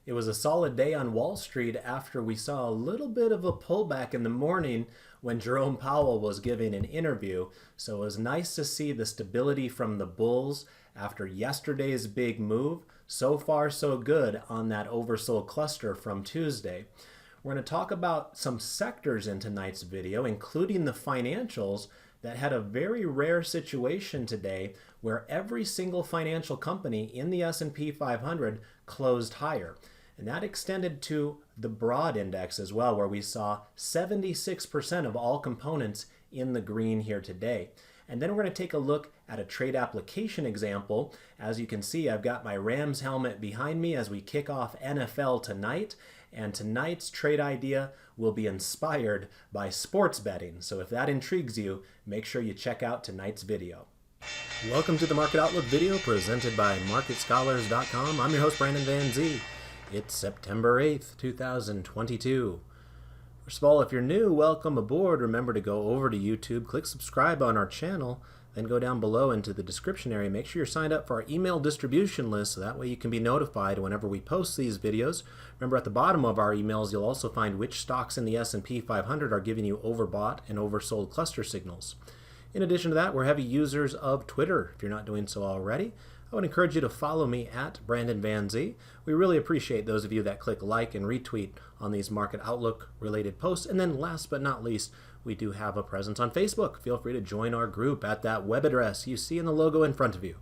It was a solid day on Wall Street after we saw a little bit of a pullback in the morning when Jerome Powell was giving an interview. So it was nice to see the stability from the bulls after yesterday's big move. So far, so good on that oversold cluster from Tuesday. We're going to talk about some sectors in tonight's video, including the financials that had a very rare situation today where every single financial company in the S&P 500 closed higher. And that extended to the broad index as well, where we saw 76% of all components in the green here today. And then we're going to take a look at a trade application example. As you can see, I've got my Rams helmet behind me as we kick off NFL tonight. And tonight's trade idea will be inspired by sports betting. So if that intrigues you, make sure you check out tonight's video. Welcome to the Market Outlook video presented by MarketScholars.com. I'm your host, Brandon Van Zee. It's September 8th, 2022. First of all, if you're new, welcome aboard. Remember to go over to YouTube, click subscribe on our channel, then go down below into the description area. Make sure you're signed up for our email distribution list so that way you can be notified whenever we post these videos. Remember, at the bottom of our emails, you'll also find which stocks in the S&P 500 are giving you overbought and oversold cluster signals. In addition to that, we're heavy users of Twitter. If you're not doing so already, I would encourage you to follow me at Brandon Van Zee. We really appreciate those of you that click like and retweet on these Market Outlook related posts. And then last but not least, we do have a presence on Facebook. Feel free to join our group at that web address you see in the logo in front of you.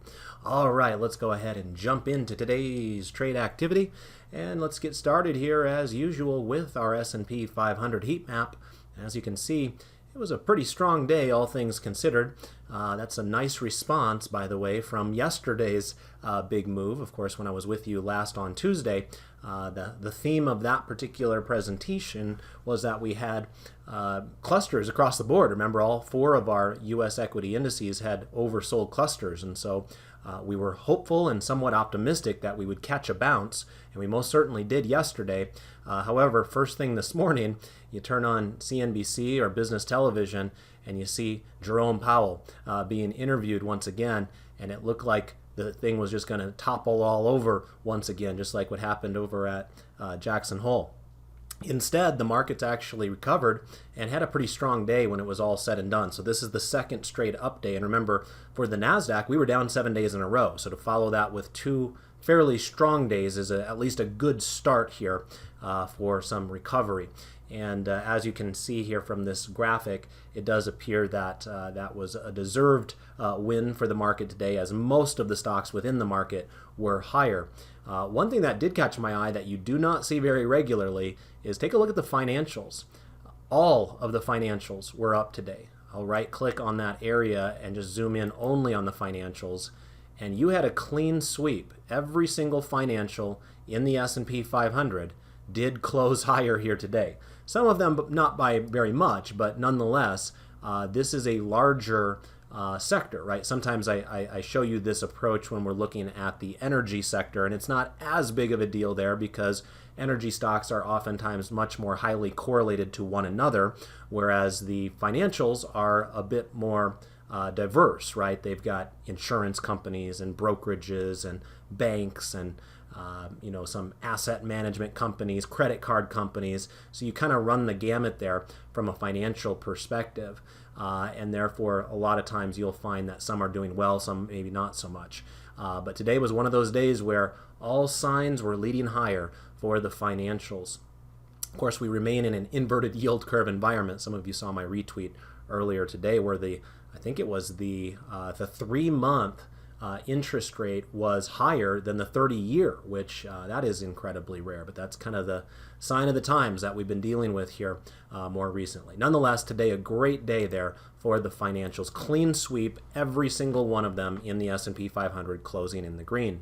All right, let's go ahead and jump into today's trade activity. And let's get started here as usual with our S&P 500 heat map. As you can see, it was a pretty strong day, all things considered. That's a nice response, by the way, from yesterday's big move. Of course, when I was with you last on Tuesday, the theme of that particular presentation was that we had clusters across the board. Remember, all four of our U.S. equity indices had oversold clusters, and so we were hopeful and somewhat optimistic that we would catch a bounce, and we most certainly did yesterday. However, first thing this morning, you turn on CNBC or business television and you see Jerome Powell being interviewed once again, and it looked like the thing was just going to topple all over once again, just like what happened over at Jackson Hole. Instead, the markets actually recovered and had a pretty strong day when it was all said and done. So this is the second straight up day. And remember, for the NASDAQ, we were down 7 days in a row. So to follow that with two fairly strong days is at least a good start here for some recovery. And as you can see here from this graphic, it does appear that that was a deserved win for the market today, as most of the stocks within the market were higher. One thing that did catch my eye that you do not see very regularly is take a look at the financials. All of the financials were up today. I'll right click on that area and just zoom in only on the financials. And you had a clean sweep. Every single financial in the S&P 500 did close higher here today. Some of them not by very much, but nonetheless, this is a larger sector, right? Sometimes I show you this approach when we're looking at the energy sector, and it's not as big of a deal there because energy stocks are oftentimes much more highly correlated to one another, whereas the financials are a bit more diverse, right? They've got insurance companies and brokerages and banks and some asset management companies, credit card companies. So you kind of run the gamut there from a financial perspective. And therefore, a lot of times you'll find that some are doing well, some maybe not so much. But today was one of those days where all signs were leading higher for the financials. Of course, we remain in an inverted yield curve environment. Some of you saw my retweet earlier today where I think it was the 3-month interest rate was higher than the 30-year, which that is incredibly rare, but that's kind of the sign of the times that we've been dealing with here more recently. Nonetheless, today a great day there for the financials. Clean sweep, every single one of them in the S&P 500 closing in the green.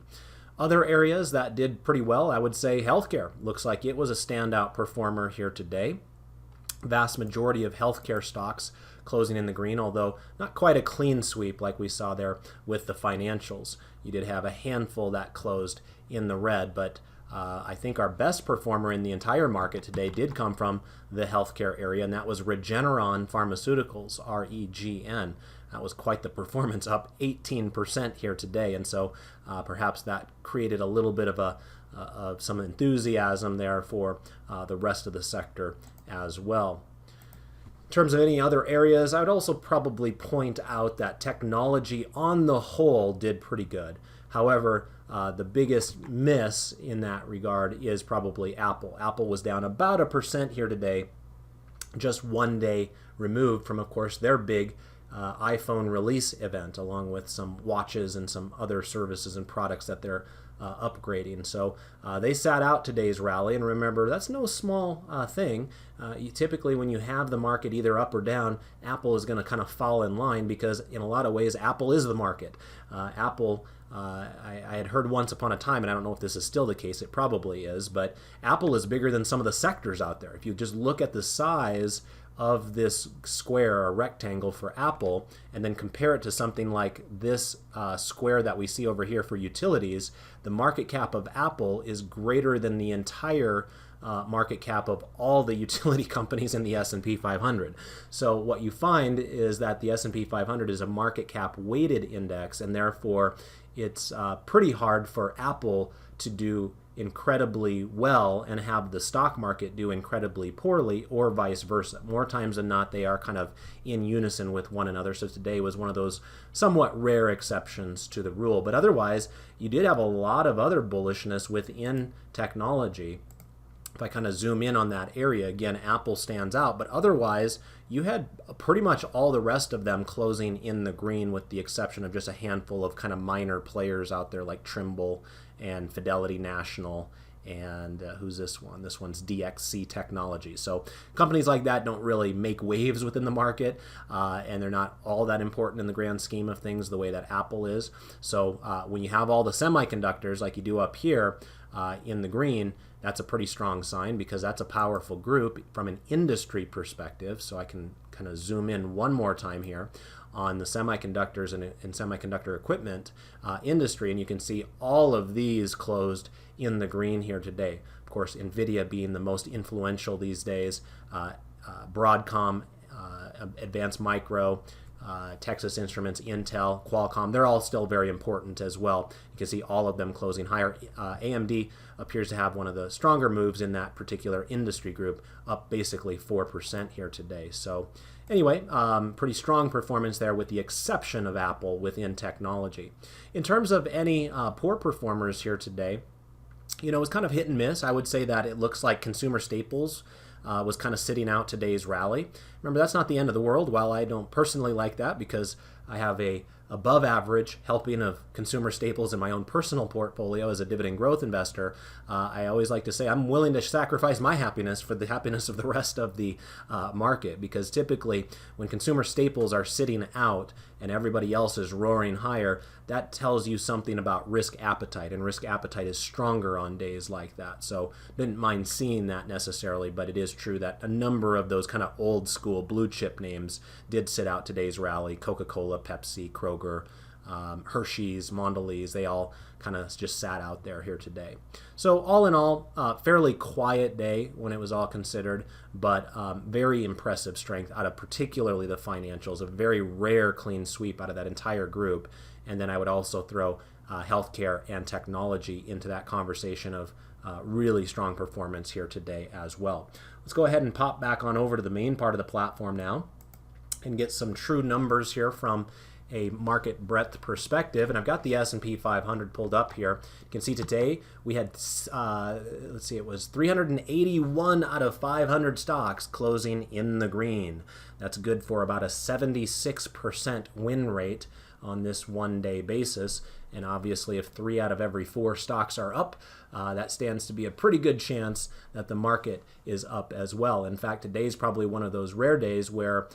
Other areas that did pretty well, I would say healthcare. Looks like it was a standout performer here today. Vast majority of healthcare stocks closing in the green, although not quite a clean sweep like we saw there with the financials. You did have a handful that closed in the red, but I think our best performer in the entire market today did come from the healthcare area, and that was Regeneron Pharmaceuticals, REGN. That was quite the performance, up 18% here today, and so perhaps that created a little bit of a some enthusiasm there for the rest of the sector as well. In terms of any other areas, I would also probably point out that technology on the whole did pretty good. However, the biggest miss in that regard is probably Apple. Apple was down about 1% here today, just one day removed from, of course, their big iPhone release event, along with some watches and some other services and products that they're upgrading. So they sat out today's rally, and remember, that's no small thing. Typically, when you have the market either up or down, Apple is going to kind of fall in line because in a lot of ways, Apple is the market. Apple, I had heard once upon a time, and I don't know if this is still the case, it probably is, but Apple is bigger than some of the sectors out there. If you just look at the size of this square or rectangle for Apple and then compare it to something like this square that we see over here for utilities, the market cap of Apple is greater than the entire market cap of all the utility companies in the S&P 500. So what you find is that the S&P 500 is a market cap weighted index, and therefore it's pretty hard for Apple to do incredibly well and have the stock market do incredibly poorly, or vice versa. More times than not, they are kind of in unison with one another. So today was one of those somewhat rare exceptions to the rule. But otherwise, you did have a lot of other bullishness within technology. If I kind of zoom in on that area, again, Apple stands out, but otherwise you had pretty much all the rest of them closing in the green, with the exception of just a handful of kind of minor players out there like Trimble and Fidelity National, and who's this one? This one's DXC Technology. So companies like that don't really make waves within the market, and they're not all that important in the grand scheme of things the way that Apple is. So when you have all the semiconductors like you do up here in the green, that's a pretty strong sign, because that's a powerful group from an industry perspective. So I can kind of zoom in one more time here on the semiconductors and semiconductor equipment industry, and you can see all of these closed in the green here today. Of course, NVIDIA being the most influential these days, Broadcom, Advanced Micro, Texas Instruments, Intel, Qualcomm, they're all still very important as well. You can see all of them closing higher. AMD appears to have one of the stronger moves in that particular industry group, up basically 4% here today. So anyway, pretty strong performance there, with the exception of Apple within technology. In terms of any poor performers here today, you know, it was kind of hit and miss. I would say that it looks like consumer staples was kind of sitting out today's rally. Remember, that's not the end of the world. While I don't personally like that, because I have a above average helping of consumer staples in my own personal portfolio as a dividend growth investor, I always like to say I'm willing to sacrifice my happiness for the happiness of the rest of the market, because typically when consumer staples are sitting out and everybody else is roaring higher, that tells you something about risk appetite, and risk appetite is stronger on days like that. So didn't mind seeing that necessarily, but it is true that a number of those kind of old school blue chip names did sit out today's rally. Coca-Cola, Pepsi, Kroger, Hershey's, Mondelez, they all kind of just sat out there here today. So all in all, fairly quiet day when it was all considered, but very impressive strength out of particularly the financials, a very rare clean sweep out of that entire group. And then I would also throw healthcare and technology into that conversation of really strong performance here today as well. Let's go ahead and pop back on over to the main part of the platform now and get some true numbers here from a market breadth perspective. And I've got the S&P 500 pulled up here. You can see today we had, let's see, it was 381 out of 500 stocks closing in the green. That's good for about a 76% win rate on this one-day basis. And obviously, if 3 out of every 4 stocks are up, that stands to be a pretty good chance that the market is up as well. In fact, today's probably one of those rare days where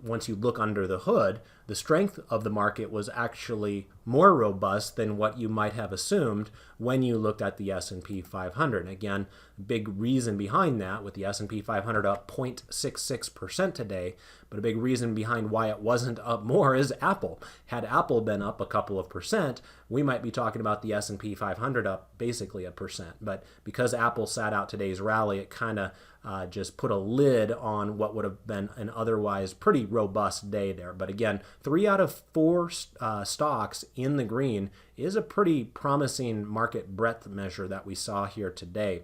once you look under the hood, the strength of the market was actually more robust than what you might have assumed when you looked at the S&P 500. Again, big reason behind that, with the S&P 500 up 0.66% today, but a big reason behind why it wasn't up more is Apple. Had Apple been up a couple of percent, we might be talking about the S&P 500 up basically 1%. But because Apple sat out today's rally, it kind of just put a lid on what would have been an otherwise pretty robust day there. But again, 3 out of 4 stocks in the green is a pretty promising market breadth measure that we saw here today.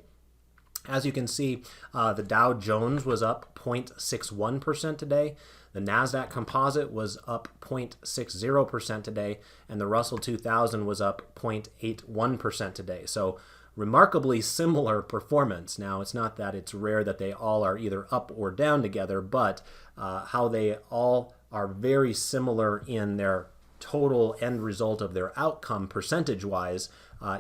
As you can see, the Dow Jones was up 0.61% today. The NASDAQ Composite was up 0.60% today, and the Russell 2000 was up 0.81% today. So remarkably similar performance. Now, it's not that it's rare that they all are either up or down together, but how they all are very similar in their total end result of their outcome percentage-wise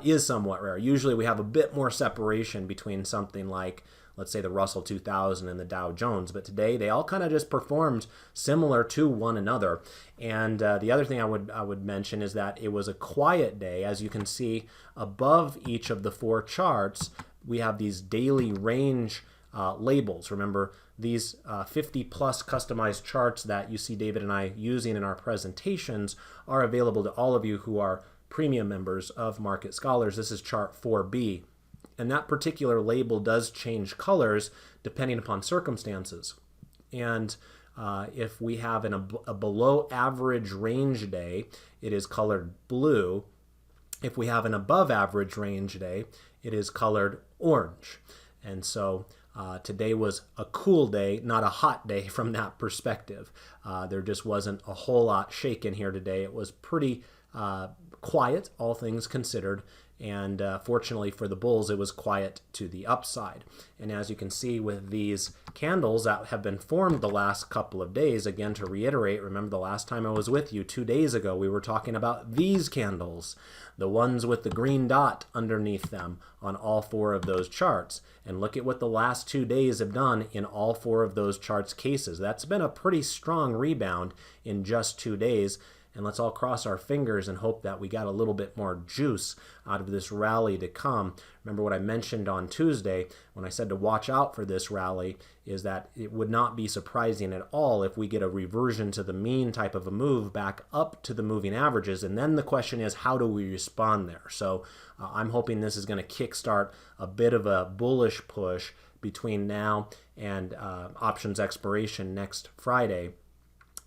is somewhat rare. Usually we have a bit more separation between something like, let's say, the Russell 2000 and the Dow Jones, but today they all kind of just performed similar to one another. And the other thing I would mention is that it was a quiet day. As you can see above each of the 4 charts, we have these daily range labels. Remember, these 50 plus customized charts that you see David and I using in our presentations are available to all of you who are premium members of Market Scholars. This is chart 4B. And that particular label does change colors depending upon circumstances. And if we have a below average range day, it is colored blue. If we have an above average range day, it is colored orange. And so today was a cool day, not a hot day from that perspective. There just wasn't a whole lot shaken here today. It was pretty quiet, all things considered. And fortunately for the bulls, it was quiet to the upside. And as you can see with these candles that have been formed the last couple of days, again, to reiterate, remember the last time I was with you 2 days ago, we were talking about these candles, the ones with the green dot underneath them on all 4 of those charts. And look at what the last 2 days have done in all 4 of those charts cases. That's been a pretty strong rebound in just 2 days. And let's all cross our fingers and hope that we got a little bit more juice out of this rally to come. Remember what I mentioned on Tuesday when I said to watch out for this rally is that it would not be surprising at all if we get a reversion to the mean type of a move back up to the moving averages. And then the question is, how do we respond there? So I'm hoping this is going to kickstart a bit of a bullish push between now and options expiration next Friday.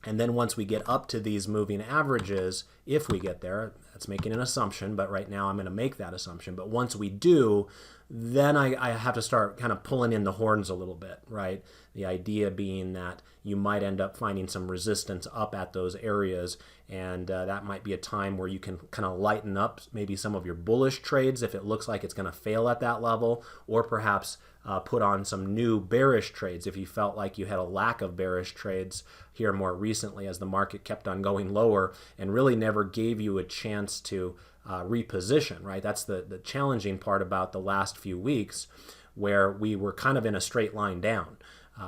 And then once we get up to these moving averages, if we get there, that's making an assumption, but right now I'm going to make that assumption. But once we do, then I have to start kind of pulling in the horns a little bit, right? The idea being that you might end up finding some resistance up at those areas, and that might be a time where you can kind of lighten up maybe some of your bullish trades if it looks like it's going to fail at that level, or perhaps put on some new bearish trades if you felt like you had a lack of bearish trades here more recently as the market kept on going lower and really never gave you a chance to reposition, right? That's the challenging part about the last few weeks where we were kind of in a straight line down.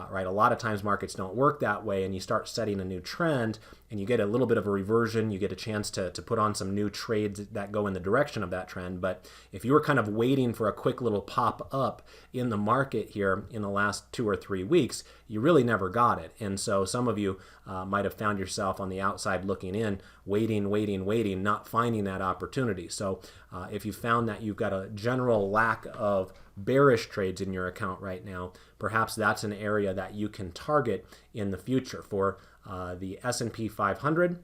Right, a lot of times markets don't work that way, and you start setting a new trend and you get a little bit of a reversion, you get a chance to put on some new trades that go in the direction of that trend. But if you were kind of waiting for a quick little pop up in the market here in the last 2 or 3 weeks, you really never got it. And so some of you might have found yourself on the outside looking in, waiting, not finding that opportunity. So if you found that you've got a general lack of bearish trades in your account right now, perhaps that's an area that you can target in the future. For the S&P 500,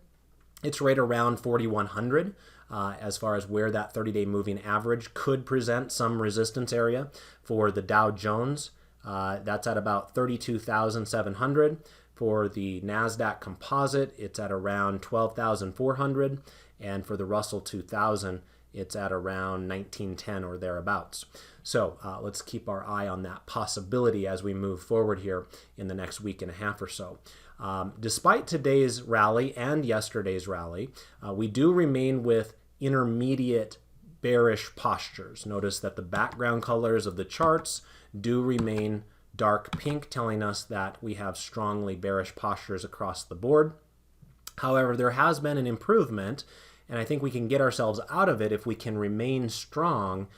it's right around 4,100 as far as where that 30-day moving average could present some resistance area. For the Dow Jones, that's at about 32,700. For the NASDAQ Composite, it's at around 12,400. And for the Russell 2000, it's at around 1910 or thereabouts. So let's keep our eye on that possibility as we move forward here in the next week and a half or so. Despite today's rally and yesterday's rally, we do remain with intermediate bearish postures. Notice that the background colors of the charts do remain dark pink, telling us that we have strongly bearish postures across the board. However, there has been an improvement, and I think we can get ourselves out of it if we can remain strong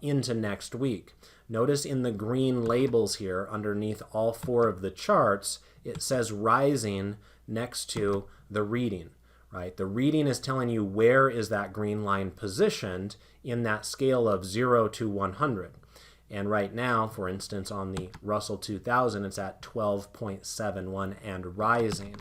into next week. Notice in the green labels here underneath all 4 of the charts, it says rising next to the reading, right? The reading is telling you where is that green line positioned in that scale of 0 to 100. And right now, for instance, on the Russell 2000, it's at 12.71 and rising.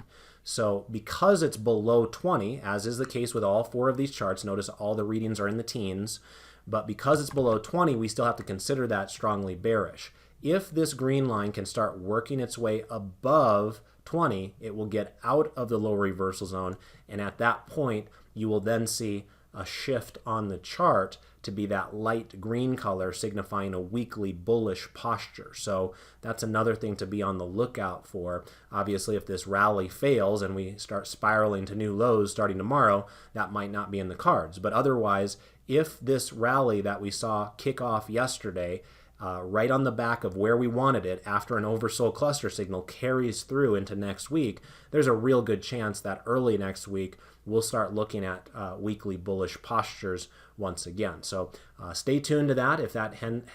So because it's below 20, as is the case with all 4 of these charts, notice all the readings are in the teens, but because it's below 20, we still have to consider that strongly bearish. If this green line can start working its way above 20, it will get out of the low reversal zone, and at that point, you will then see a shift on the chart to be that light green color, signifying a weekly bullish posture. So that's another thing to be on the lookout for. Obviously, if this rally fails and we start spiraling to new lows starting tomorrow, that might not be in the cards. But otherwise, if this rally that we saw kick off yesterday, right on the back of where we wanted it after an oversold cluster signal carries through into next week, there's a real good chance that early next week we'll start looking at weekly bullish postures once again. So stay tuned to that. If that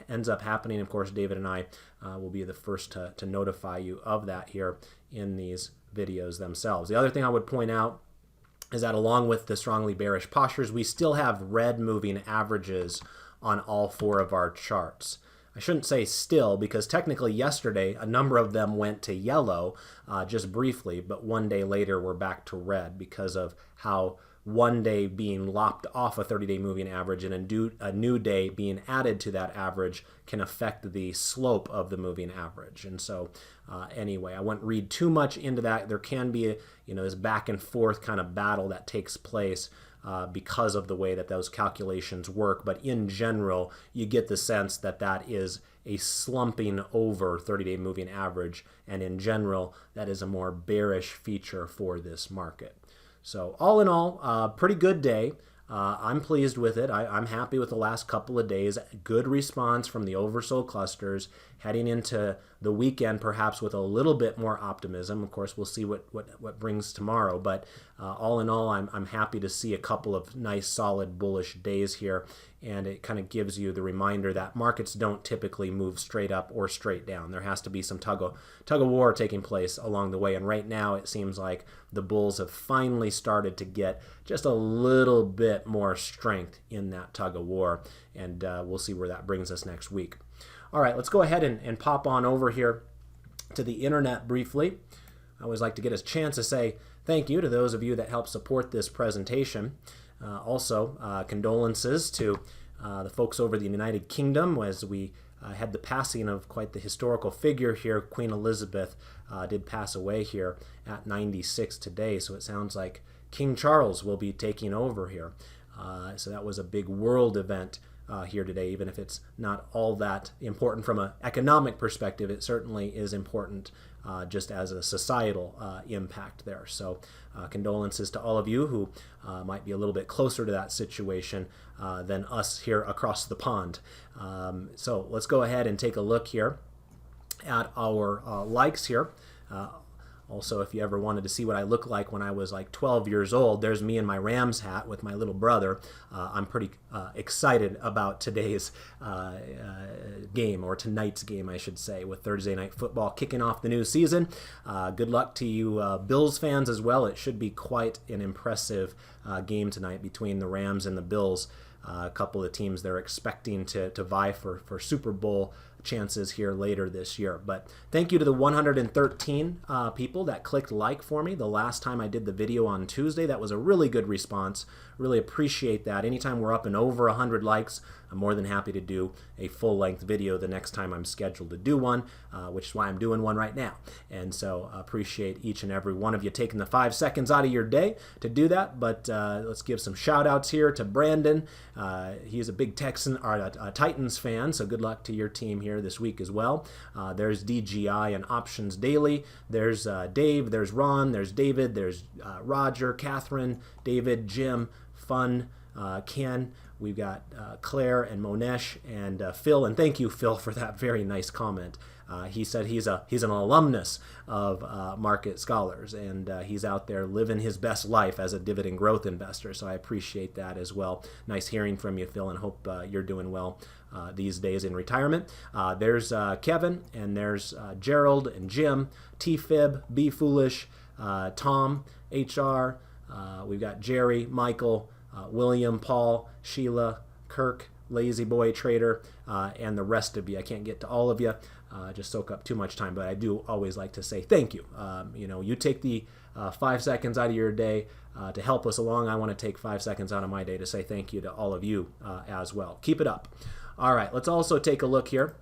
ends up happening, of course, David and I will be the first to notify you of that here in these videos themselves. The other thing I would point out is that along with the strongly bearish postures, we still have red moving averages on all 4 of our charts. I shouldn't say still, because technically yesterday a number of them went to yellow just briefly, but one day later we're back to red because of how one day being lopped off a 30-day moving average and a new day being added to that average can affect the slope of the moving average. And so anyway, I wouldn't read too much into that. There can be this back and forth kind of battle that takes place because of the way that those calculations work. But in general, you get the sense that that is a slumping over 30-day moving average. And in general, that is a more bearish feature for this market. So all in all, pretty good day. I'm pleased with it. I'm happy with the last couple of days. Good response from the oversold clusters. Heading into the weekend, perhaps with a little bit more optimism. Of course, we'll see what brings tomorrow. But all in all, I'm happy to see a couple of nice, solid, bullish days here. And it kind of gives you the reminder that markets don't typically move straight up or straight down. There has to be some tug of war taking place along the way. And right now, it seems like the bulls have finally started to get just a little bit more strength in that tug of war. And we'll see where that brings us next week. All right, let's go ahead and pop on over here to the internet briefly. I always like to get a chance to say thank you to those of you that help support this presentation. Also, condolences to the folks over the United Kingdom as we had the passing of quite the historical figure here. Queen Elizabeth did pass away here at 96 today, so it sounds like King Charles will be taking over here. So that was a big world event here today. Even if it's not all that important from an economic perspective, it certainly is important just as a societal impact there. So condolences to all of you who might be a little bit closer to that situation than us here across the pond. So let's go ahead and take a look here at our likes here. Also, if you ever wanted to see what I looked like when I was like 12 years old, there's me in my Rams hat with my little brother. I'm pretty excited about today's game, or tonight's game, I should say, with Thursday Night Football kicking off the new season. Good luck to you Bills fans as well. It should be quite an impressive game tonight between the Rams and the Bills. A couple of teams they're expecting to vie for Super Bowl chances here later this year. But thank you to the 113 people that clicked like for me the last time I did the video on Tuesday. That was a really good response. Really appreciate that. Anytime we're up and over 100 likes, I'm more than happy to do a full-length video the next time I'm scheduled to do one, which is why I'm doing one right now. And so appreciate each and every one of you taking the 5 seconds out of your day to do that. But let's give some shout-outs here to Brandon. He's a big Titans fan, so good luck to your team here this week as well. There's DGI and Options Daily. There's Dave, there's Ron, there's David, there's Roger, Catherine, David, Jim, Fun, Ken. We've got Claire and Monesh and Phil, and thank you, Phil, for that very nice comment. He said he's an alumnus of Market Scholars, and he's out there living his best life as a dividend growth investor, so I appreciate that as well. Nice hearing from you, Phil, and hope you're doing well these days in retirement. There's Kevin, and there's Gerald and Jim, T-Fib, Be Foolish, Tom, HR, we've got Jerry, Michael, William, Paul, Sheila, Kirk, lazy boy trader, and the rest of you. I can't get to all of you, just soak up too much time, but I do always like to say thank you. You know, you take the 5 seconds out of your day to help us along. I want to take 5 seconds out of my day to say thank you to all of you as well. Keep it up. All right, let's also take a look here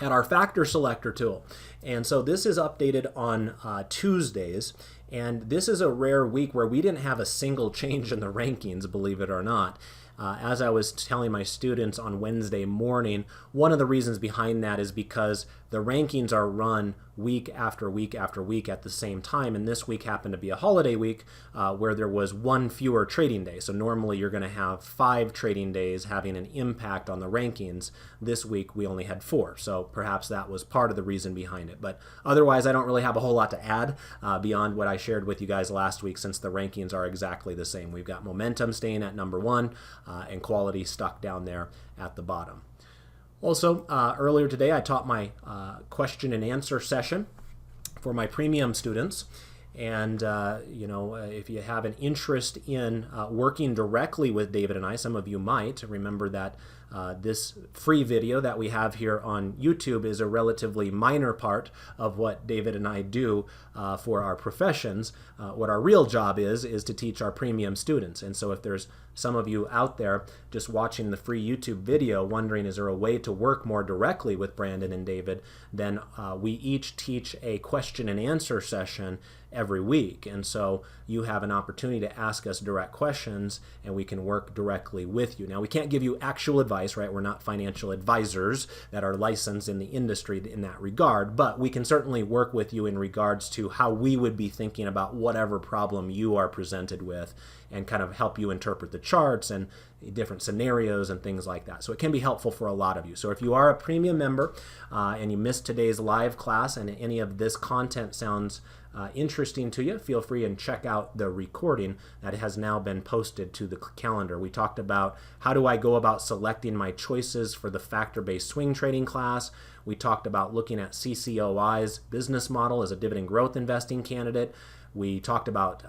at our factor selector tool. And so this is updated on Tuesdays, and this is a rare week where we didn't have a single change in the rankings, believe it or not. As I was telling my students on Wednesday morning, one of the reasons behind that is because the rankings are run week after week after week at the same time, and this week happened to be a holiday week where there was one fewer trading day. So normally you're going to have 5 trading days having an impact on the rankings. This week we only had 4, so perhaps that was part of the reason behind it. But otherwise I don't really have a whole lot to add beyond what I shared with you guys last week, since the rankings are exactly the same. We've got momentum staying at number 1 and quality stuck down there at the bottom. Also, earlier today I taught my question and answer session for my premium students. And, you know, if you have an interest in working directly with David and I, some of you might remember that this free video that we have here on YouTube is a relatively minor part of what David and I do for our professions. What our real job is to teach our premium students. And so if there's some of you out there just watching the free YouTube video wondering, is there a way to work more directly with Brandon and David, then we each teach a question and answer session every week. And so you have an opportunity to ask us direct questions and we can work directly with you. Now, we can't give you actual advice, right? We're not financial advisors that are licensed in the industry in that regard, but we can certainly work with you in regards to how we would be thinking about whatever problem you are presented with and kind of help you interpret the charts and different scenarios and things like that. So it can be helpful for a lot of you. So if you are a premium member and you missed today's live class and any of this content sounds interesting to you, feel free and check out the recording that has now been posted to the calendar. We talked about how do I go about selecting my choices for the factor-based swing trading class. We talked about looking at CCOI's business model as a dividend growth investing candidate. We talked about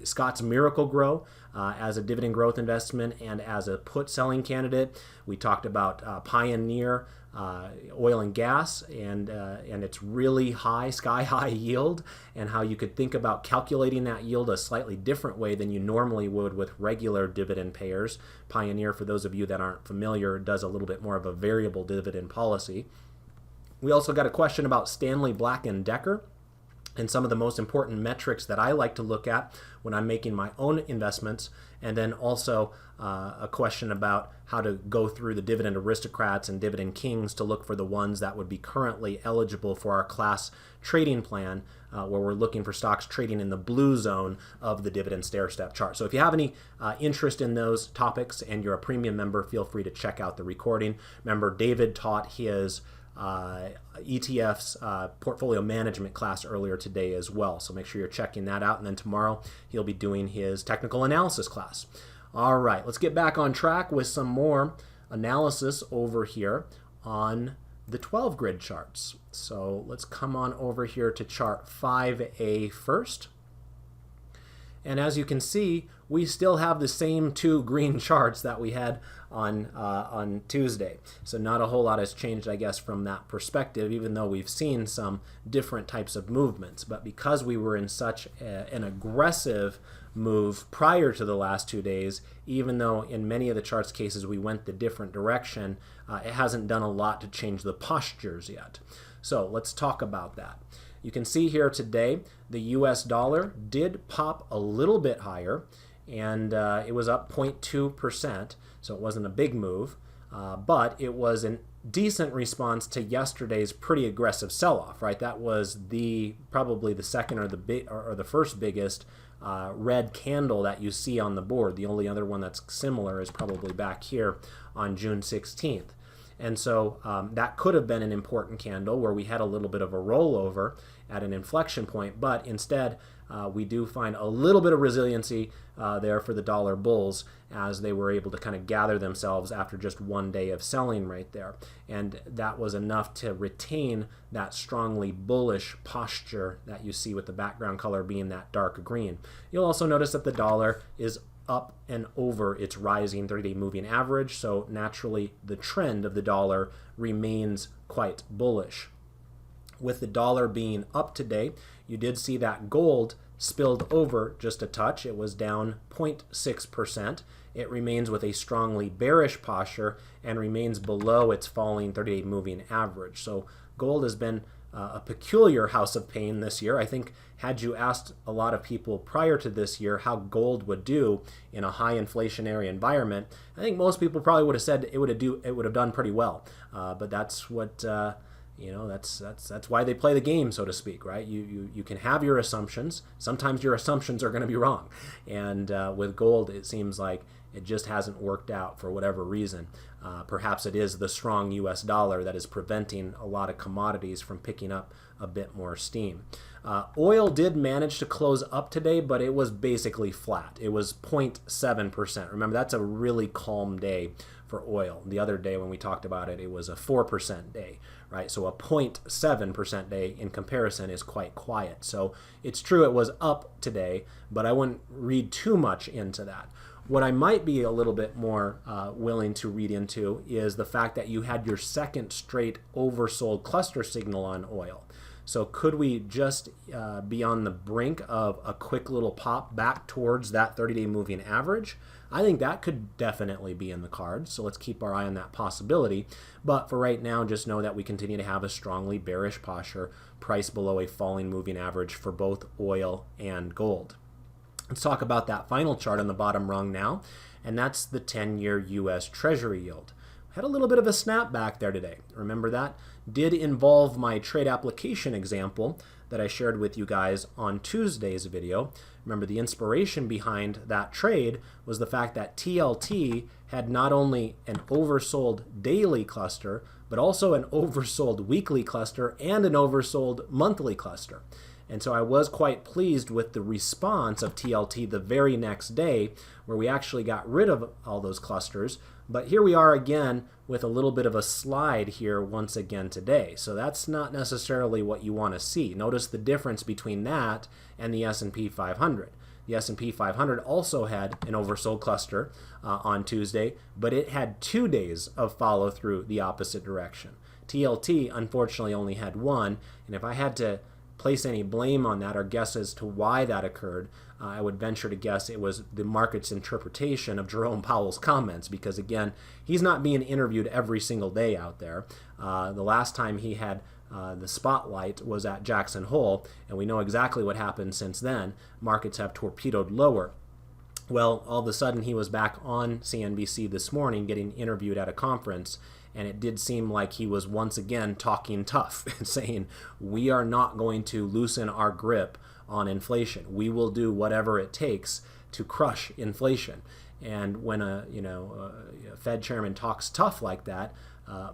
Scott's Miracle Grow as a dividend growth investment and as a put selling candidate. We talked about Pioneer oil and gas and its really high, sky high yield, and how you could think about calculating that yield a slightly different way than you normally would with regular dividend payers. Pioneer, for those of you that aren't familiar, does a little bit more of a variable dividend policy. We also got a question about Stanley Black & Decker and some of the most important metrics that I like to look at when I'm making my own investments, and then also a question about how to go through the dividend aristocrats and dividend kings to look for the ones that would be currently eligible for our class trading plan, where we're looking for stocks trading in the blue zone of the dividend stair-step chart. So if you have any interest in those topics and you're a premium member, feel free to check out the recording. Remember, David taught his ETF's portfolio management class earlier today as well. So make sure you're checking that out. And then tomorrow he'll be doing his technical analysis class. All right, let's get back on track with some more analysis over here on the 12 grid charts. So let's come on over here to chart 5A first. And as you can see, we still have the same 2 green charts that we had on Tuesday. So not a whole lot has changed, I guess, from that perspective, even though we've seen some different types of movements. But because we were in such an aggressive move prior to the last 2 days, even though in many of the charts cases we went the different direction, it hasn't done a lot to change the postures yet. So let's talk about that. You can see here today the US dollar did pop a little bit higher, and it was up 0.2%, so it wasn't a big move, but it was a decent response to yesterday's pretty aggressive sell-off, right? That was probably the second or the first biggest red candle that you see on the board. The only other one that's similar is probably back here on June 16th. And so that could have been an important candle where we had a little bit of a rollover at an inflection point, but instead we do find a little bit of resiliency there for the dollar bulls as they were able to kind of gather themselves after just 1 day of selling right there. And that was enough to retain that strongly bullish posture that you see with the background color being that dark green. You'll also notice that the dollar is up and over its rising 30-day moving average, so naturally the trend of the dollar remains quite bullish. With the dollar being up today, you did see that gold spilled over just a touch. It was down 0.6%. It remains with a strongly bearish posture and remains below its falling 30-day moving average. So gold has been a peculiar house of pain this year. I think had you asked a lot of people prior to this year how gold would do in a high inflationary environment, I think most people probably would have said it would have done pretty well. But that's what that's why they play the game, so to speak, right? You can have your assumptions. Sometimes your assumptions are going to be wrong, and with gold, it seems like it just hasn't worked out for whatever reason. Perhaps it is the strong U.S. dollar that is preventing a lot of commodities from picking up a bit more steam. Oil did manage to close up today, but it was basically flat. It was 0.7%. Remember, that's a really calm day for oil. The other day when we talked about it, it was a 4% day, right? So a 0.7% day in comparison is quite quiet. So it's true it was up today, but I wouldn't read too much into that. What I might be a little bit more willing to read into is the fact that you had your second straight oversold cluster signal on oil. So could we just be on the brink of a quick little pop back towards that 30-day moving average? I think that could definitely be in the cards, so let's keep our eye on that possibility. But for right now, just know that we continue to have a strongly bearish posture, price below a falling moving average for both oil and gold. Let's talk about that final chart on the bottom rung now, and that's the 10-year U.S. Treasury yield. Had a little bit of a snapback there today. Remember that? Did involve my trade application example that I shared with you guys on Tuesday's video. Remember, the inspiration behind that trade was the fact that TLT had not only an oversold daily cluster, but also an oversold weekly cluster and an oversold monthly cluster. And so I was quite pleased with the response of TLT the very next day, where we actually got rid of all those clusters. But here we are again with a little bit of a slide here once again today. So that's not necessarily what you want to see. Notice the difference between that and the S&P 500. The S&P 500 also had an oversold cluster on Tuesday, but it had 2 days of follow through the opposite direction. TLT unfortunately only had one, and if I had to place any blame on that or guess as to why that occurred, I would venture to guess it was the market's interpretation of Jerome Powell's comments, because again, he's not being interviewed every single day out there. The last time he had the spotlight was at Jackson Hole, and we know exactly what happened since then. Markets have torpedoed lower. Well, all of a sudden he was back on CNBC this morning getting interviewed at a conference, and it did seem like he was once again talking tough and saying, we are not going to loosen our grip on inflation. We will do whatever it takes to crush inflation. And when a Fed chairman talks tough like that,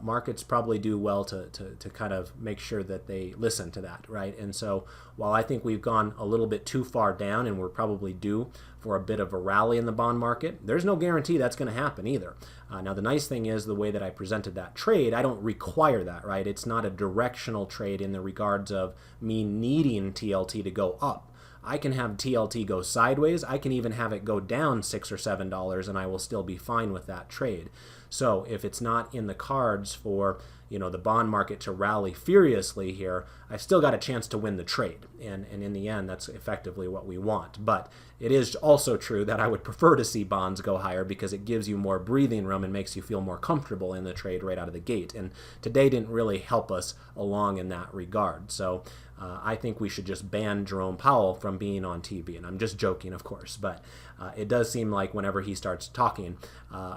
markets probably do well to kind of make sure that they listen to that, right? And so while I think we've gone a little bit too far down and we're probably due for a bit of a rally in the bond market, there's no guarantee that's going to happen either. Now, the nice thing is the way that I presented that trade, I don't require that, right? It's not a directional trade in the regards of me needing TLT to go up. I can have TLT go sideways. I can even have it go down $6 or $7, and I will still be fine with that trade. So if it's not in the cards for the bond market to rally furiously here, I've still got a chance to win the trade. And in the end, that's effectively what we want. But it is also true that I would prefer to see bonds go higher because it gives you more breathing room and makes you feel more comfortable in the trade right out of the gate. And today didn't really help us along in that regard. So I think we should just ban Jerome Powell from being on TV. And I'm just joking, of course. But it does seem like whenever he starts talking,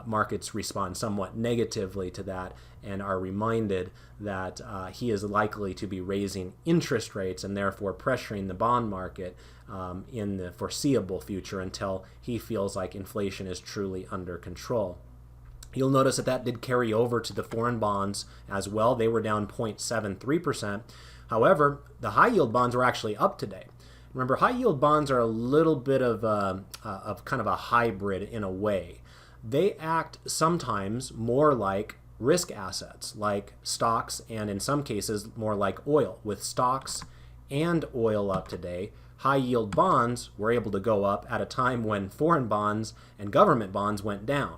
markets respond somewhat negatively to that and are reminded that he is likely to be raising interest rates and therefore pressuring the bond market in the foreseeable future until he feels like inflation is truly under control. You'll notice that did carry over to the foreign bonds as well. They were down 0.73%. However, the high yield bonds were actually up today. Remember, high yield bonds are a little bit of kind of a hybrid in a way. They act sometimes more like risk assets, like stocks, and in some cases more like oil, with stocks and oil up today. high yield bonds were able to go up at a time when foreign bonds and government bonds went down.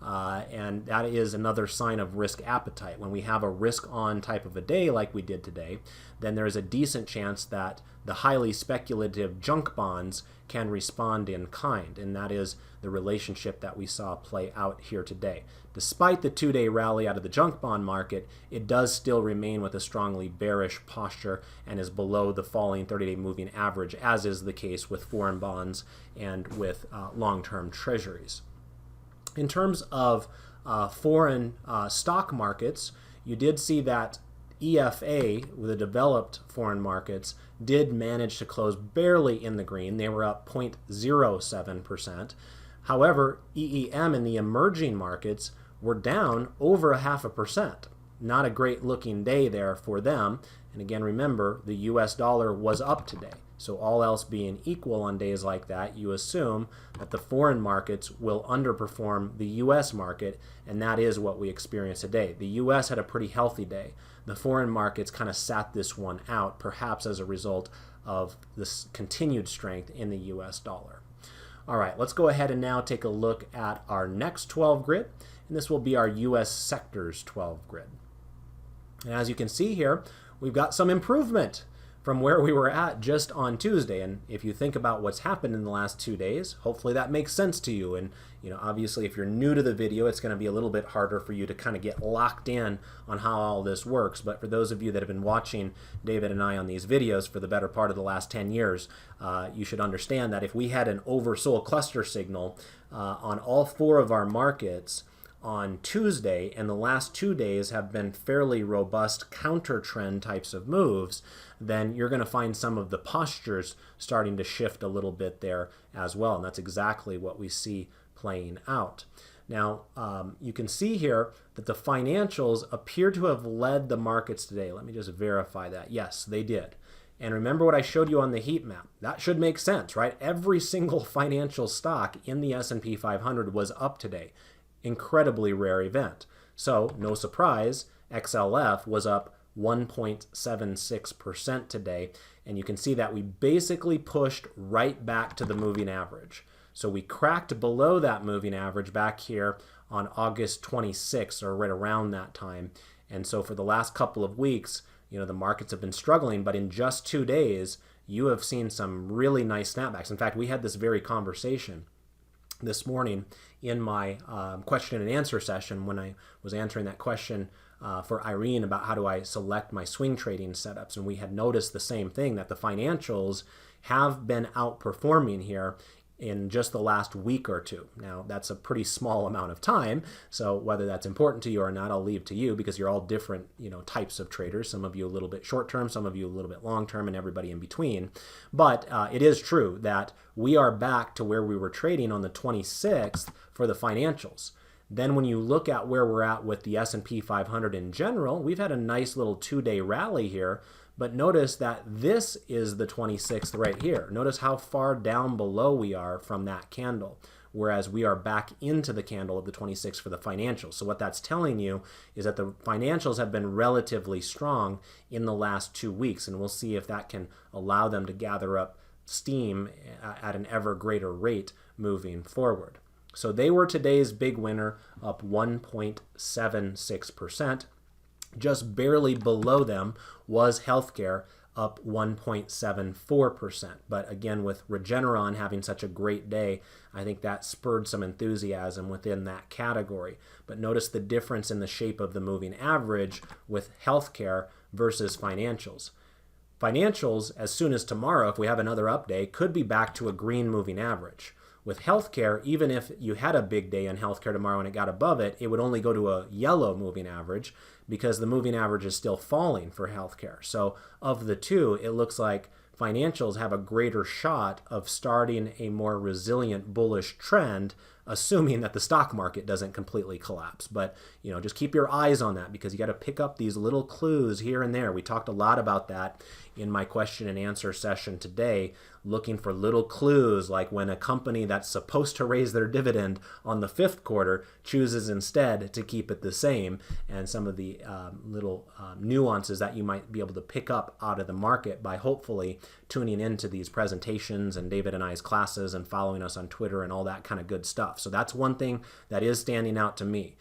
And that is another sign of risk appetite. When we have a risk-on type of a day like we did today, then there's a decent chance that the highly speculative junk bonds can respond in kind, and that is the relationship that we saw play out here today. Despite the two-day rally out of the junk bond market, it does still remain with a strongly bearish posture and is below the falling 30-day moving average, as is the case with foreign bonds and with long-term treasuries. In terms of foreign stock markets, you did see that EFA, with the developed foreign markets, did manage to close barely in the green. They were up 0.07%. However, EEM in the emerging markets were down over 0.5%. Not a great looking day there for them. And again, remember, the US dollar was up today. So all else being equal on days like that, you assume that the foreign markets will underperform the US market, and that is what we experienced today. The US had a pretty healthy day. The foreign markets kind of sat this one out, perhaps as a result of this continued strength in the US dollar. All right, let's go ahead and now take a look at our next 12 grid, and this will be our US sectors 12 grid. And as you can see here, we've got some improvement from where we were at just on Tuesday. And if you think about what's happened in the last 2 days, hopefully that makes sense to you. And obviously if you're new to the video, it's going to be a little bit harder for you to kind of get locked in on how all this works. But for those of you that have been watching David and I on these videos for the better part of the last 10 years, you should understand that if we had an oversold cluster signal on all 4 of our markets on Tuesday, and the last 2 days have been fairly robust counter trend types of moves, then you're going to find some of the postures starting to shift a little bit there as well. And that's exactly what we see playing out. Now, you can see here that the financials appear to have led the markets today. Let me just verify that. Yes, they did. And remember what I showed you on the heat map. That should make sense, right? Every single financial stock in the S&P 500 was up today. Incredibly rare event. So, no surprise, XLF was up 1.76% today, and you can see that we basically pushed right back to the moving average. So we cracked below that moving average back here on August 26th, or right around that time. And so for the last couple of weeks, the markets have been struggling, but in just 2 days, you have seen some really nice snapbacks. In fact, we had this very conversation this morning in my question and answer session when I was answering that question for Irene about how do I select my swing trading setups. And we had noticed the same thing, that the financials have been outperforming here in just the last week or two. Now, that's a pretty small amount of time, so whether that's important to you or not, I'll leave to you, because you're all different, types of traders. Some of you a little bit short term, some of you a little bit long term, and everybody in between. But it is true that we are back to where we were trading on the 26th for the financials. Then when you look at where we're at with the S&P 500 in general, we've had a nice little 2-day rally here. But notice that this is the 26th right here. Notice how far down below we are from that candle, whereas we are back into the candle of the 26th for the financials. So what that's telling you is that the financials have been relatively strong in the last 2 weeks, and we'll see if that can allow them to gather up steam at an ever greater rate moving forward. So they were today's big winner, up 1.76%. Just barely below them was healthcare, up 1.74%. But again, with Regeneron having such a great day, I think that spurred some enthusiasm within that category. But notice the difference in the shape of the moving average with healthcare versus financials. Financials, as soon as tomorrow, if we have another up day, could be back to a green moving average. With healthcare, even if you had a big day in healthcare tomorrow and it got above it, it would only go to a yellow moving average because the moving average is still falling for healthcare. So of the two, it looks like financials have a greater shot of starting a more resilient bullish trend assuming that the stock market doesn't completely collapse. But, just keep your eyes on that, because you got to pick up these little clues here and there. We talked a lot about that in my question and answer session today, looking for little clues, like when a company that's supposed to raise their dividend on the 5th quarter chooses instead to keep it the same, and some of the little nuances that you might be able to pick up out of the market by hopefully tuning into these presentations and David and I's classes and following us on Twitter and all that kind of good stuff. So that's one thing that is standing out to me.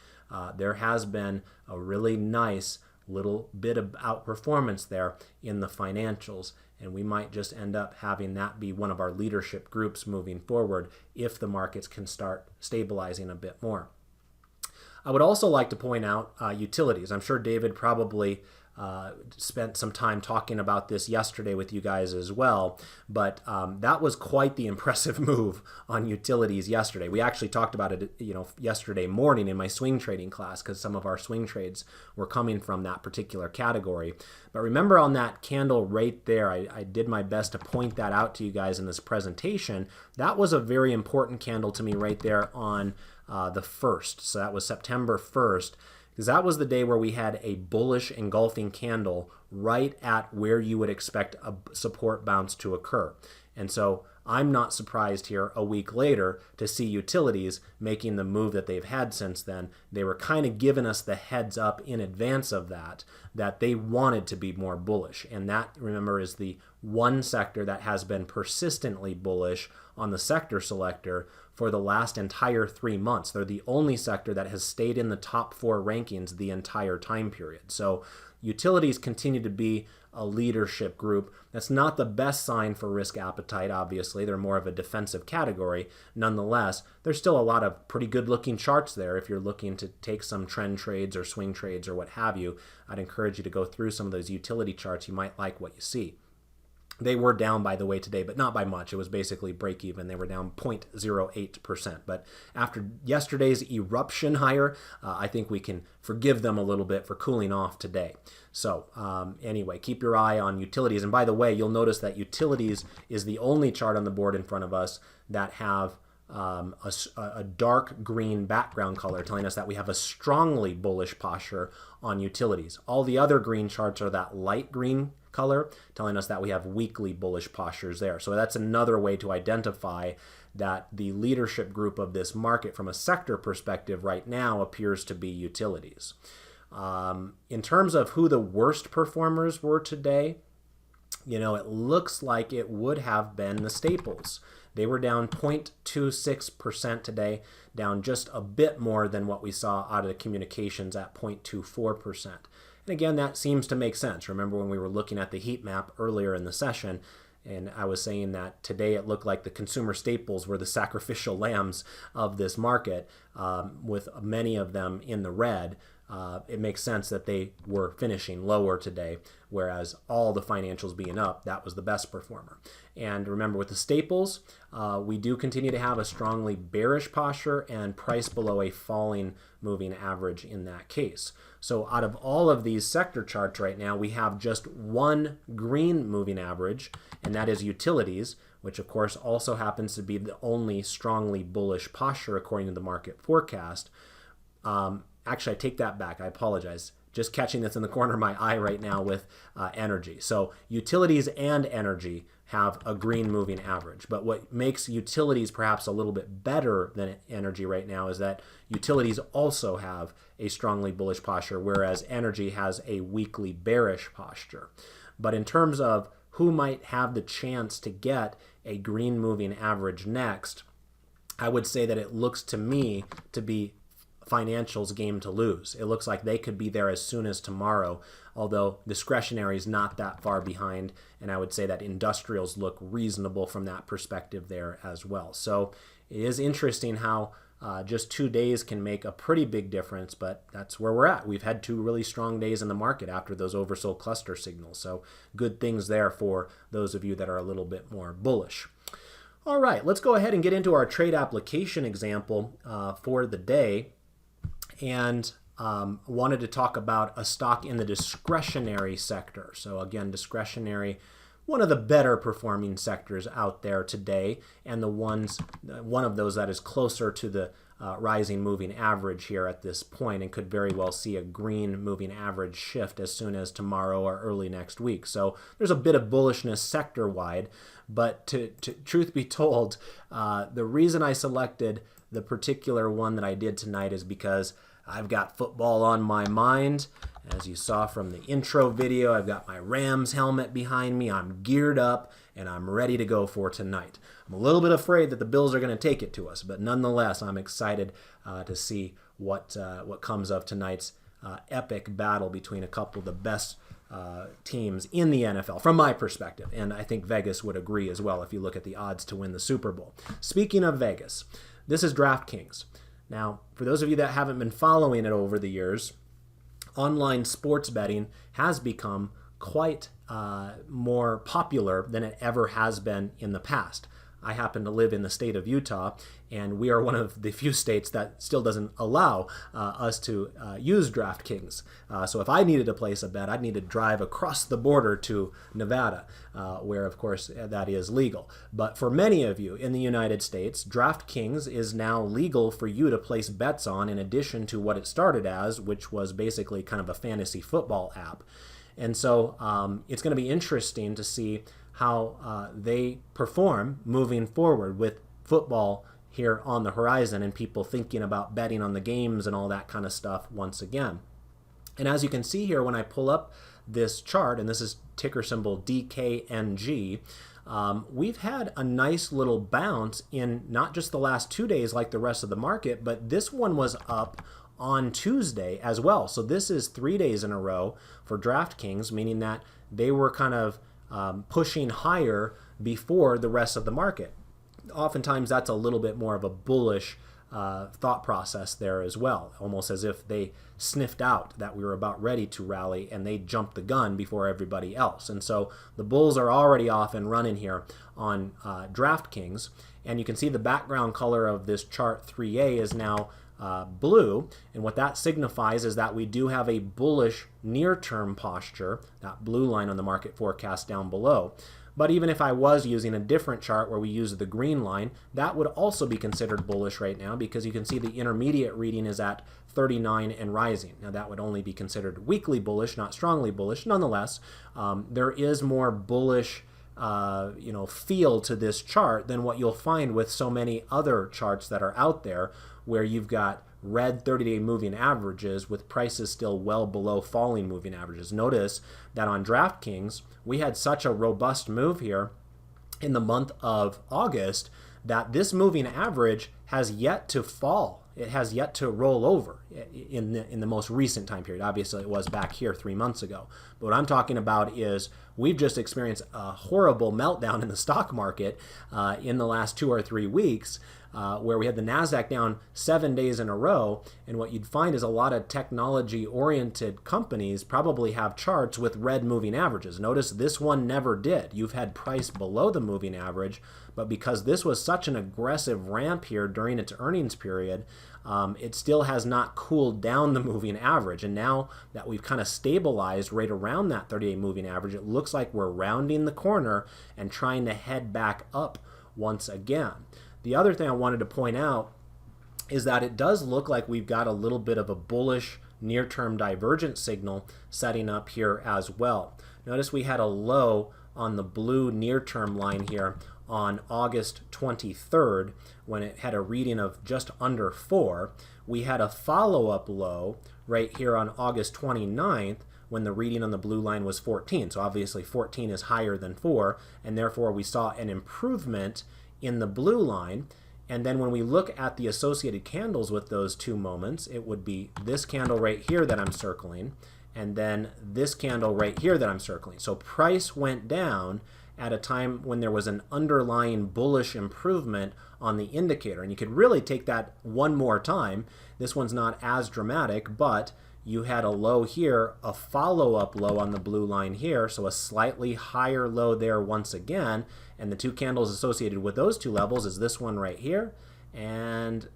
There has been a really nice little bit of outperformance there in the financials, and we might just end up having that be one of our leadership groups moving forward if the markets can start stabilizing a bit more. I would also like to point out utilities. I'm sure David probably spent some time talking about this yesterday with you guys as well, but that was quite the impressive move on utilities yesterday. We actually talked about it, yesterday morning in my swing trading class, because some of our swing trades were coming from that particular category. But remember, on that candle right there, I did my best to point that out to you guys in this presentation. That was a very important candle to me right there on the 1st. So that was September 1st. Because that was the day where we had a bullish engulfing candle right at where you would expect a support bounce to occur. And so I'm not surprised here a week later to see utilities making the move that they've had since then. They were kind of giving us the heads up in advance of that they wanted to be more bullish. And that, remember, is the one sector that has been persistently bullish on the sector selector for the last entire 3 months. They're the only sector that has stayed in the top 4 rankings the entire time period. So utilities continue to be a leadership group. That's not the best sign for risk appetite, obviously. They're more of a defensive category. Nonetheless, there's still a lot of pretty good looking charts there if you're looking to take some trend trades or swing trades or what have you. I'd encourage you to go through some of those utility charts. You might like what you see. They were down, by the way, today, but not by much. It was basically break even. They were down 0.08%. But after yesterday's eruption higher, I think we can forgive them a little bit for cooling off today. So anyway, keep your eye on utilities. And by the way, you'll notice that utilities is the only chart on the board in front of us that have a dark green background color, telling us that we have a strongly bullish posture on utilities. All the other green charts are that light green color, telling us that we have weakly bullish postures there. So that's another way to identify that the leadership group of this market from a sector perspective right now appears to be utilities. In terms of who the worst performers were today, it looks like it would have been the staples. They were down 0.26% today, down just a bit more than what we saw out of the communications at 0.24%. And again, that seems to make sense. Remember when we were looking at the heat map earlier in the session, and I was saying that today it looked like the consumer staples were the sacrificial lambs of this market, with many of them in the red. It makes sense that they were finishing lower today, whereas all the financials being up, that was the best performer. And remember, with the staples, we do continue to have a strongly bearish posture and price below a falling moving average in that case. So out of all of these sector charts right now, we have just one green moving average, and that is utilities, which of course also happens to be the only strongly bullish posture according to the market forecast. Actually, I take that back. I apologize. Just catching this in the corner of my eye right now with energy. So utilities and energy have a green moving average. But what makes utilities perhaps a little bit better than energy right now is that utilities also have a strongly bullish posture, whereas energy has a weakly bearish posture. But in terms of who might have the chance to get a green moving average next, I would say that it looks to me to be financials game to lose. It looks like they could be there as soon as tomorrow, although discretionary is not that far behind, and I would say that industrials look reasonable from that perspective there as well. So it is interesting how just 2 days can make a pretty big difference, but that's where we're at. We've had 2 really strong days in the market after those oversold cluster signals, so good things there for those of you that are a little bit more bullish. All right, let's go ahead and get into our trade application example for the day. And wanted to talk about a stock in the discretionary sector. So again, discretionary one of the better performing sectors out there today, and one of those that is closer to the rising moving average here at this point, and could very well see a green moving average shift as soon as tomorrow or early next week. So there's a bit of bullishness sector-wide, but to truth be told, the reason I selected the particular one that I did tonight is because I've got football on my mind. As you saw from the intro video, I've got my Rams helmet behind me. I'm geared up and I'm ready to go for tonight. I'm a little bit afraid that the Bills are going to take it to us, but nonetheless, I'm excited to see what comes of tonight's epic battle between a couple of the best teams in the NFL, from my perspective. And I think Vegas would agree as well if you look at the odds to win the Super Bowl. Speaking of Vegas, this is DraftKings. Now, for those of you that haven't been following it over the years, online sports betting has become quite more popular than it ever has been in the past. I happen to live in the state of Utah, and we are one of the few states that still doesn't allow us to use DraftKings. So if I needed to place a bet, I'd need to drive across the border to Nevada, where, of course, that is legal. But for many of you in the United States, DraftKings is now legal for you to place bets on, in addition to what it started as, which was basically kind of a fantasy football app. And so it's going to be interesting to see how they perform moving forward with football here on the horizon and people thinking about betting on the games and all that kind of stuff once again. And as you can see here, when I pull up this chart, and this is ticker symbol DKNG, we've had a nice little bounce in not just the last 2 days like the rest of the market, but this one was up on Tuesday as well. So this is 3 days in a row for DraftKings, meaning that they were kind of pushing higher before the rest of the market. Oftentimes that's a little bit more of a bullish thought process there as well, almost as if they sniffed out that we were about ready to rally and they jumped the gun before everybody else. And so the bulls are already off and running here on DraftKings, and you can see the background color of this chart 3A is now blue, and what that signifies is that we do have a bullish near-term posture, that blue line on the market forecast down below. But even if I was using a different chart where we use the green line, that would also be considered bullish right now, because you can see the intermediate reading is at 39 and rising. Now that would only be considered weakly bullish, not strongly bullish. Nonetheless, there is more bullish feel to this chart than what you'll find with so many other charts that are out there, where you've got red 30-day moving averages with prices still well below falling moving averages. Notice that on DraftKings, we had such a robust move here in the month of August that this moving average has yet to fall. It has yet to roll over in the most recent time period. Obviously, it was back here 3 months ago. But what I'm talking about is we've just experienced a horrible meltdown in the stock market in the last 2 or 3 weeks, where we had the NASDAQ down 7 days in a row. And what you'd find is a lot of technology-oriented companies probably have charts with red moving averages. Notice this one never did. You've had price below the moving average, but because this was such an aggressive ramp here during its earnings period, it still has not cooled down the moving average. And now that we've kind of stabilized right around that 30-day moving average, it looks like we're rounding the corner and trying to head back up once again. The other thing I wanted to point out is that it does look like we've got a little bit of a bullish near-term divergence signal setting up here as well. Notice we had a low on the blue near-term line here on August 23rd when it had a reading of just under 4. We had a follow-up low right here on August 29th when the reading on the blue line was 14. So obviously 14 is higher than 4, and therefore we saw an improvement in the blue line. And then when we look at the associated candles with those two moments, it would be this candle right here that I'm circling, and then this candle right here that I'm circling. So price went down at a time when there was an underlying bullish improvement on the indicator. And you could really take that one more time. This one's not as dramatic, but you had a low here, a follow-up low on the blue line here, so a slightly higher low there once again, and the two candles associated with those two levels is this one right here and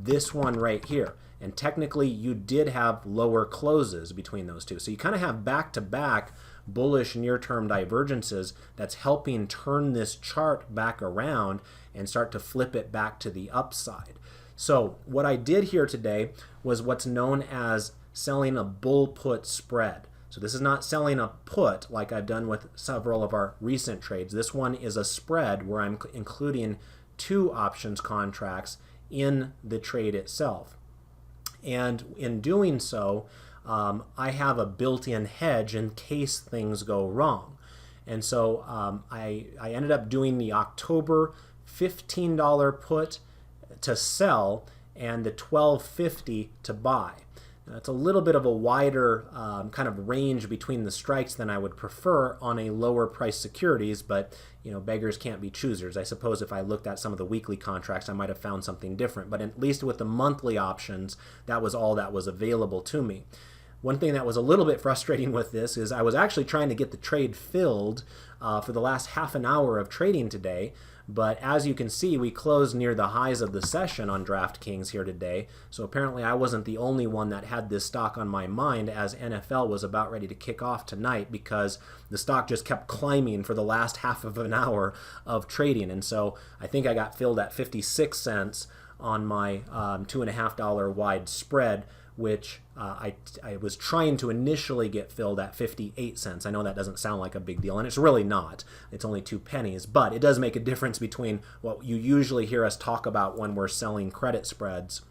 this one right here. And technically you did have lower closes between those two. So you kind of have back-to-back bullish near-term divergences that's helping turn this chart back around and start to flip it back to the upside. So what I did here today was what's known as selling a bull put spread. So this is not selling a put like I've done with several of our recent trades. This one is a spread where I'm including 2 options contracts in the trade itself. And in doing so, I have a built-in hedge in case things go wrong. And so I ended up doing the October $15 put to sell and the $12.50 to buy. Now, it's a little bit of a wider kind of range between the strikes than I would prefer on a lower price securities, but beggars can't be choosers. I suppose if I looked at some of the weekly contracts, I might have found something different, but at least with the monthly options, that was all that was available to me. One thing that was a little bit frustrating with this is I was actually trying to get the trade filled for the last half an hour of trading today. But as you can see, we closed near the highs of the session on DraftKings here today. So apparently I wasn't the only one that had this stock on my mind as NFL was about ready to kick off tonight, because the stock just kept climbing for the last half of an hour of trading. And so I think I got filled at 56 cents on my $2.50 wide spread, which I was trying to initially get filled at 58 cents. I know that doesn't sound like a big deal, and it's really not. It's only 2 pennies, but it does make a difference between what you usually hear us talk about when we're selling credit spreads,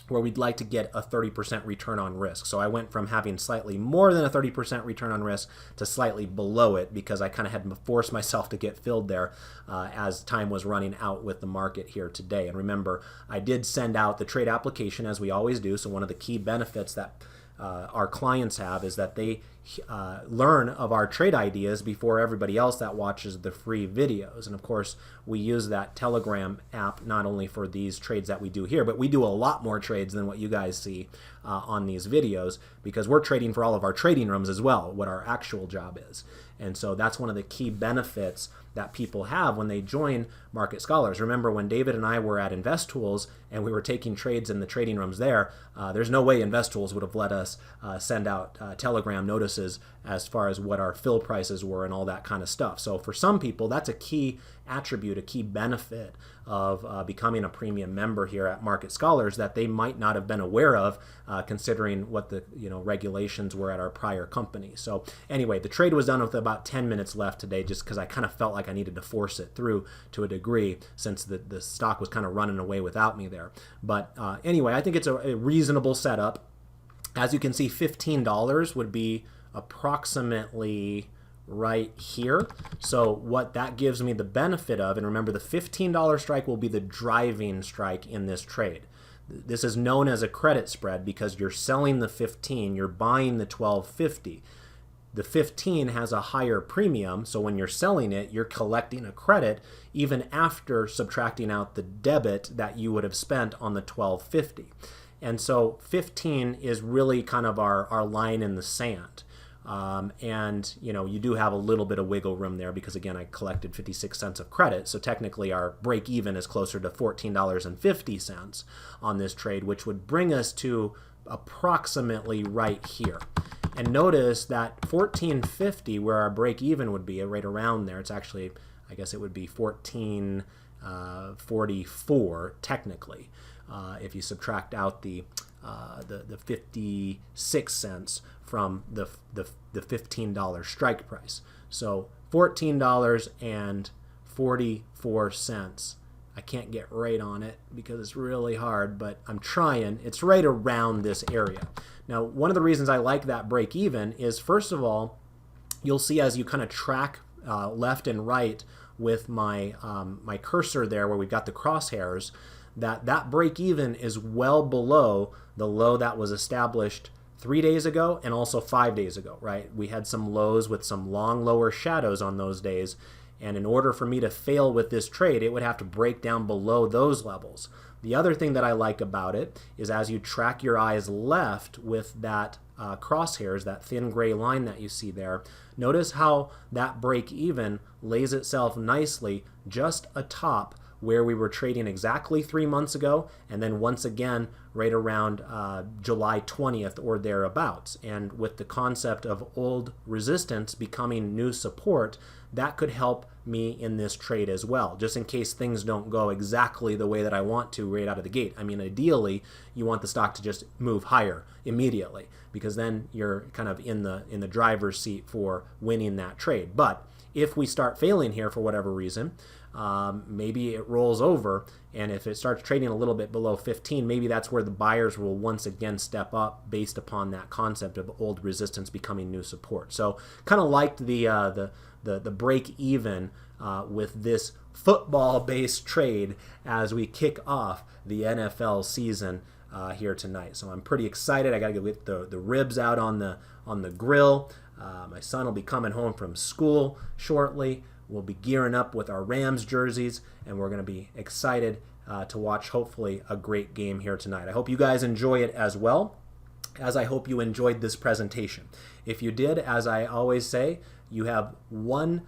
where we'd like to get a 30% return on risk. So I went from having slightly more than a 30% return on risk to slightly below it, because I kind of had to force myself to get filled there as time was running out with the market here today. And remember, I did send out the trade application as we always do. So one of the key benefits that our clients have is that they learn of our trade ideas before everybody else that watches the free videos. And of course, we use that Telegram app not only for these trades that we do here, but we do a lot more trades than what you guys see on these videos, because we're trading for all of our trading rooms as well, what our actual job is. And so that's one of the key benefits that people have when they join Market Scholars. Remember when David and I were at InvestTools and we were taking trades in the trading rooms there, there's no way InvestTools would have let us send out Telegram notices as far as what our fill prices were and all that kind of stuff. So for some people, that's a key attribute, a key benefit of becoming a premium member here at Market Scholars that they might not have been aware of, considering what the regulations were at our prior company. So anyway, the trade was done with about 10 minutes left today, just because I kind of felt like I needed to force it through to a degree, since the stock was kind of running away without me there. But anyway, I think it's a reasonable setup. As you can see, $15 would be approximately right here. So what that gives me the benefit of, and remember the $15 strike will be the driving strike in this trade. This is known as a credit spread because you're selling the 15, you're buying the 12.50. The 15 has a higher premium, so when you're selling it, you're collecting a credit even after subtracting out the debit that you would have spent on the 12.50. And so 15 is really kind of our line in the sand. And you do have a little bit of wiggle room there because, again, I collected 56 cents of credit. So technically our break even is closer to $14.50 on this trade, which would bring us to approximately right here. And notice that $14.50, where our break even would be right around there, it's actually, I guess it would be $14.44 technically, if you subtract out the 56 cents from the $15 strike price. So $14.44. I can't get right on it because it's really hard, but I'm trying. It's right around this area. Now, one of the reasons I like that break even is, first of all, you'll see as you kind of track left and right with my my cursor there where we've got the crosshairs, that break even is well below the low that was established 3 days ago and also 5 days ago, right? We had some lows with some long lower shadows on those days, and in order for me to fail with this trade, it would have to break down below those levels. The other thing that I like about it is as you track your eyes left with that crosshairs, that thin gray line that you see there, notice how that break even lays itself nicely just atop where we were trading exactly 3 months ago, and then once again right around July 20th or thereabouts. And with the concept of old resistance becoming new support, that could help me in this trade as well, just in case things don't go exactly the way that I want to right out of the gate. I mean, ideally, you want the stock to just move higher immediately, because then you're kind of in the driver's seat for winning that trade. But if we start failing here for whatever reason, maybe it rolls over, and if it starts trading a little bit below 15, maybe that's where the buyers will once again step up based upon that concept of old resistance becoming new support. So kind of liked the break even with this football-based trade as we kick off the NFL season here tonight. So I'm pretty excited. I got to get the ribs out on the grill. My son will be coming home from school shortly. We'll be gearing up with our Rams jerseys, and we're going to be excited to watch, hopefully, a great game here tonight. I hope you guys enjoy it as well, as I hope you enjoyed this presentation. If you did, as I always say, you have one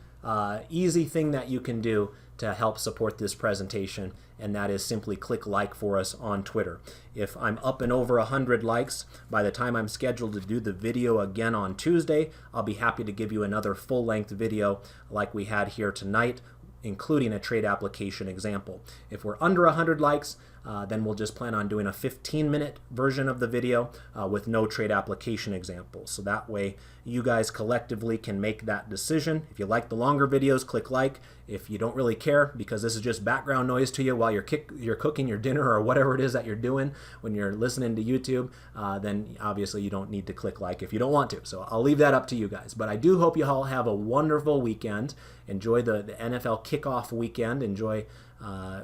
easy thing that you can do to help support this presentation, and that is simply click like for us on Twitter. If I'm up and over 100 likes, by the time I'm scheduled to do the video again on Tuesday, I'll be happy to give you another full-length video like we had here tonight, including a trade application example. If we're under 100 likes, then we'll just plan on doing a 15-minute version of the video with no trade application examples. So that way you guys collectively can make that decision. If you like the longer videos, click like. If you don't really care, because this is just background noise to you while you're cooking your dinner or whatever it is that you're doing when you're listening to YouTube, then obviously you don't need to click like if you don't want to. So I'll leave that up to you guys. But I do hope you all have a wonderful weekend. Enjoy the NFL kickoff weekend. Enjoy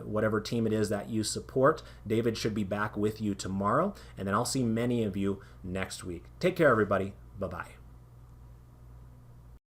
whatever team it is that you support. David should be back with you tomorrow, and then I'll see many of you next week. Take care, everybody. Bye-bye.